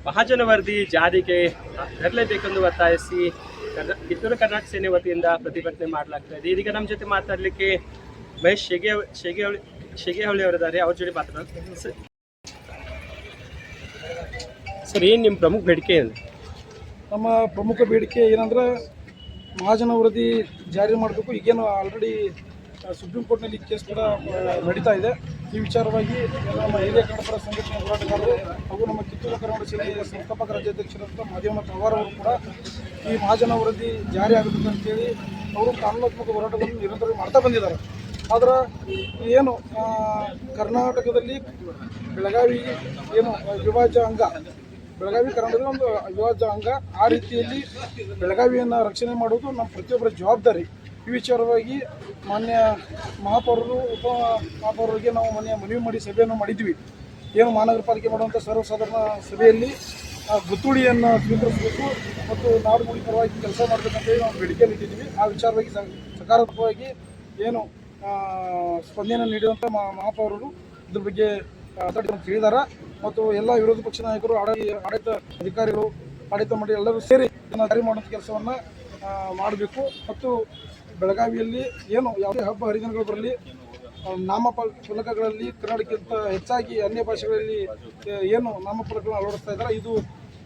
ಮಹಾಜನ ವರದಿ ಜಾರಿಗೆ ತರಲೇಬೇಕೆಂದು ಒತ್ತಾಯಿಸಿ ಕಿತ್ತೂರು ಕರ್ನಾಟಕ ಸೇನೆ ವತಿಯಿಂದ ಪ್ರತಿಭಟನೆ ಮಾಡಲಾಗ್ತಾ ಇದೆ. ಇದೀಗ ನಮ್ಮ ಜೊತೆ ಮಾತಾಡಲಿಕ್ಕೆ ಮಹೇಶ್ ಶೆಗೆಹಳ್ಳಿ ಅವರಿದ್ದಾರೆ. ಅವ್ರ ಜೊತೆ ಮಾತಾಡೋದು. ಸರ್, ಏನು ನಿಮ್ಮ ಪ್ರಮುಖ ಬೇಡಿಕೆ ಏನು? ನಮ್ಮ ಪ್ರಮುಖ ಬೇಡಿಕೆ ಏನಂದ್ರೆ ಮಹಾಜನ ವರದಿ ಜಾರಿ ಮಾಡಬೇಕು. ಈಗೇನು ಆಲ್ರೆಡಿ ಸುಪ್ರೀಂ ಕೋರ್ಟ್ನಲ್ಲಿ ಕೇಸ್ ಕೂಡ ನಡೀತಾ ಇದೆ. ಈ ವಿಚಾರವಾಗಿ ನಮ್ಮ ಹಿರಿಯ ಕನ್ನಡಪರ ಸಂಘಟನೆ ಹೋರಾಟಗಾರರು ಹಾಗೂ ನಮ್ಮ ಕಿತ್ತೂರು ಕರ್ನಾಟಕ ಸೇನೆ ಸಂಸ್ಥಾಪಕ ರಾಜ್ಯಾಧ್ಯಕ್ಷರಾದ ಮಾದೇವನ ತಳವಾರ್ ಅವರು ಕೂಡ ಈ ಮಹಾಜನ ವರದಿ ಜಾರಿ ಆಗುತ್ತೆ ಅಂತೇಳಿ ಅವರು ಕಾನೂನಾತ್ಮಕ ಹೋರಾಟಗಳನ್ನು ನಿರಂತರವಾಗಿ ಮಾಡ್ತಾ ಬಂದಿದ್ದಾರೆ. ಆದರೆ ಏನು ಕರ್ನಾಟಕದಲ್ಲಿ ಬೆಳಗಾವಿ ಏನು ಅವಿಭಾಜ್ಯ ಅಂಗ, ಬೆಳಗಾವಿ ಕರ್ನಾಟಕದ ಒಂದು ಅವಿಭಾಜ್ಯ ಅಂಗ, ಆ ರೀತಿಯಲ್ಲಿ ಬೆಳಗಾವಿಯನ್ನು ರಕ್ಷಣೆ ಮಾಡುವುದು ನಮ್ಮ ಪ್ರತಿಯೊಬ್ಬರ ಜವಾಬ್ದಾರಿ. ಈ ವಿಚಾರವಾಗಿ ಮಾನ್ಯ ಮಹಾಪೌರರು, ಉಪ ಮಹಾಪೌರರಿಗೆ ನಾವು ಮನವಿ ಮಾಡಿ ಸಭೆಯನ್ನು ಮಾಡಿದ್ವಿ. ಏನು ಮಹಾನಗರ ಪಾಲಿಕೆ ಮಾಡುವಂಥ ಸರ್ವಸಾಧಾರಣ ಸಭೆಯಲ್ಲಿ ಗುತ್ತುಳಿಯನ್ನು ಸ್ವೀಕರಿಸಬೇಕು ಮತ್ತು ನಾಡು ನುಡಿ ಪರವಾಗಿ ಕೆಲಸ ಮಾಡಬೇಕಂತೇಳಿ ನಾವು ಬೇಡಿಕೆ ನೀಡಿದ್ದೀವಿ. ಆ ವಿಚಾರವಾಗಿ ಸಕಾರಾತ್ಮಕವಾಗಿ ಏನು ಸ್ಪಂದನೆ ನೀಡುವಂಥ ಮಹಾಪೌರರು ಇದ್ರ ಬಗ್ಗೆ ತಿಳಿದಾರ. ಮತ್ತು ಎಲ್ಲ ವಿರೋಧ ಪಕ್ಷ ನಾಯಕರು, ಆಡಳಿತ ಅಧಿಕಾರಿಗಳು, ಆಡಳಿತ ಮಂಡಳಿ ಎಲ್ಲರೂ ಸೇರಿ ಇದನ್ನು ಜಾರಿ ಮಾಡುವಂಥ ಕೆಲಸವನ್ನು ಮಾಡಬೇಕು. ಮತ್ತು ಬೆಳಗಾವಿಯಲ್ಲಿ ಏನು ಯಾವುದೇ ಹಬ್ಬ ಹರಿದಿನಗಳು ಬರಲಿ, ನಾಮಫಲಕಗಳಲ್ಲಿ ಕನ್ನಡಕ್ಕಿಂತ ಹೆಚ್ಚಾಗಿ ಅನ್ಯ ಭಾಷೆಗಳಲ್ಲಿ ಏನು ನಾಮಫಲಕಗಳನ್ನು ಅಳವಡಿಸ್ತಾ ಇದ್ದಾರೆ, ಇದು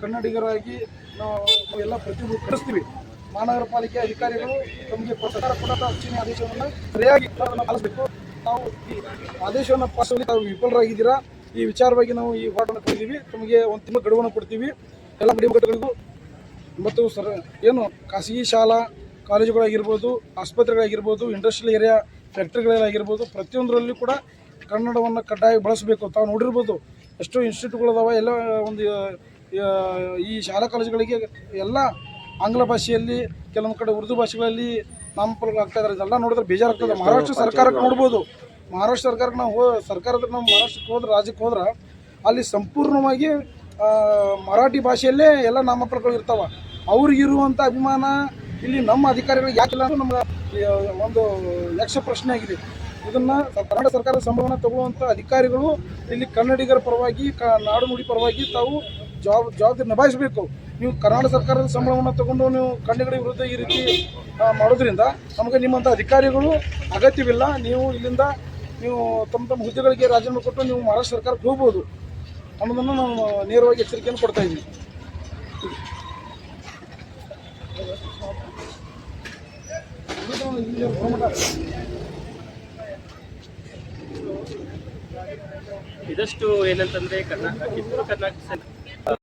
ಕನ್ನಡಿಗರಾಗಿ ನಾವು ಎಲ್ಲ ಪ್ರತಿಯೊಂದು ಕಳಿಸ್ತೀವಿ. ಮಹಾನಗರ ಪಾಲಿಕೆ ಅಧಿಕಾರಿಗಳು ತಮಗೆ ಸರ್ಕಾರ ಕೊಟ್ಟ ಅಚ್ಚುನಿ ಆದೇಶವನ್ನು ಸರಿಯಾಗಿ ಪಾಲಿಸಬೇಕು. ನಾವು ಈ ಆದೇಶವನ್ನು ಪಾಲಿಸುವಲ್ಲಿ ತಾವು ವಿಫಲರಾಗಿದ್ದೀರಾ. ಈ ವಿಚಾರವಾಗಿ ನಾವು ಈ ಹೋರಾಟವನ್ನು ಕೊಡ್ತೀವಿ. ತಮಗೆ ಒಂದು ತಿಂಗಳ ಗಡುವನ್ನು ಕೊಡ್ತೀವಿ. ಎಲ್ಲ ಮಡಿಮಠಗಳಿಗೂ ಮತ್ತು ಏನು ಖಾಸಗಿ ಶಾಲಾ ಕಾಲೇಜುಗಳಾಗಿರ್ಬೋದು, ಆಸ್ಪತ್ರೆಗಳಾಗಿರ್ಬೋದು, ಇಂಡಸ್ಟ್ರಿಯಲ್ ಏರಿಯಾ ಫ್ಯಾಕ್ಟ್ರಿಗಳಾಗಿರ್ಬೋದು, ಪ್ರತಿಯೊಂದರಲ್ಲೂ ಕೂಡ ಕನ್ನಡವನ್ನು ಕಡ್ಡಾಯ ಬಳಸಬೇಕು. ತಾವು ನೋಡಿರ್ಬೋದು ಎಷ್ಟೋ ಇನ್ಸ್ಟಿಟ್ಯೂಟ್ಗಳದಾವೆ. ಎಲ್ಲ ಒಂದು ಈ ಶಾಲಾ ಕಾಲೇಜುಗಳಿಗೆ ಎಲ್ಲ ಆಂಗ್ಲ ಭಾಷೆಯಲ್ಲಿ, ಕೆಲವೊಂದು ಕಡೆ ಉರ್ದು ಭಾಷೆಗಳಲ್ಲಿ ನಾಮಫಲಕಗಳು ಆಗ್ತಾ ಇದ್ದಾರೆ. ಇದೆಲ್ಲ ನೋಡಿದ್ರೆ ಬೇಜಾರಾಗ್ತದೆ. ಮಹಾರಾಷ್ಟ್ರ ಸರ್ಕಾರಕ್ಕೆ ನೋಡ್ಬೋದು, ಮಹಾರಾಷ್ಟ್ರ ಸರ್ಕಾರಕ್ಕೆ ನಾವು ಮಹಾರಾಷ್ಟ್ರಕ್ಕೆ ಹೋದ್ರೆ, ರಾಜ್ಯಕ್ಕೆ ಹೋದ್ರೆ ಅಲ್ಲಿ ಸಂಪೂರ್ಣವಾಗಿ ಮರಾಠಿ ಭಾಷೆಯಲ್ಲೇ ಎಲ್ಲ ನಾಮಫಲಕಗಳು ಇರ್ತಾವೆ. ಅವ್ರಿಗಿರುವಂಥ ಅಭಿಮಾನ ಇಲ್ಲಿ ನಮ್ಮ ಅಧಿಕಾರಿಗಳು ಯಾಕಿಲ್ಲ ಅನ್ನೋದು ನಮ್ಗೆ ಒಂದು ಯಕ್ಷ ಪ್ರಶ್ನೆ ಆಗಿದೆ. ಇದನ್ನು ಕರ್ನಾಟಕ ಸರ್ಕಾರದ ಸಂಬಳವನ್ನು ತಗೊಳ್ಳುವಂಥ ಅಧಿಕಾರಿಗಳು ಇಲ್ಲಿ ಕನ್ನಡಿಗರ ಪರವಾಗಿ, ನಾಡು ನುಡಿ ಪರವಾಗಿ ತಾವು ಜವಾಬ್ದಾರಿ ನಿಭಾಯಿಸಬೇಕು. ನೀವು ಕರ್ನಾಟಕ ಸರ್ಕಾರದ ಸಂಬಳವನ್ನು ತಗೊಂಡು ನೀವು ಕನ್ನಡಿಗರ ವಿರುದ್ಧ ಈ ರೀತಿ ಮಾಡೋದ್ರಿಂದ ನಮಗೆ ನಿಮ್ಮಂಥ ಅಧಿಕಾರಿಗಳು ಅಗತ್ಯವಿಲ್ಲ. ನೀವು ಇಲ್ಲಿಂದ ತಮ್ಮ ಹುದ್ದೆಗಳಿಗೆ ರಾಜೀನಾಮೆ ಕೊಟ್ಟು ನೀವು ಮಹಾರಾಷ್ಟ್ರ ಸರ್ಕಾರಕ್ಕೆ ಹೋಗ್ಬೋದು ಅನ್ನೋದನ್ನು ನಾವು ನೇರವಾಗಿ ಎಚ್ಚರಿಕೆಯನ್ನು ಕೊಡ್ತಾ ಇದ್ದೀವಿ. ಇದಷ್ಟು ಏನಂತಂದ್ರೆ ಕಿತ್ತೂರು ಕರ್ನಾಟಕ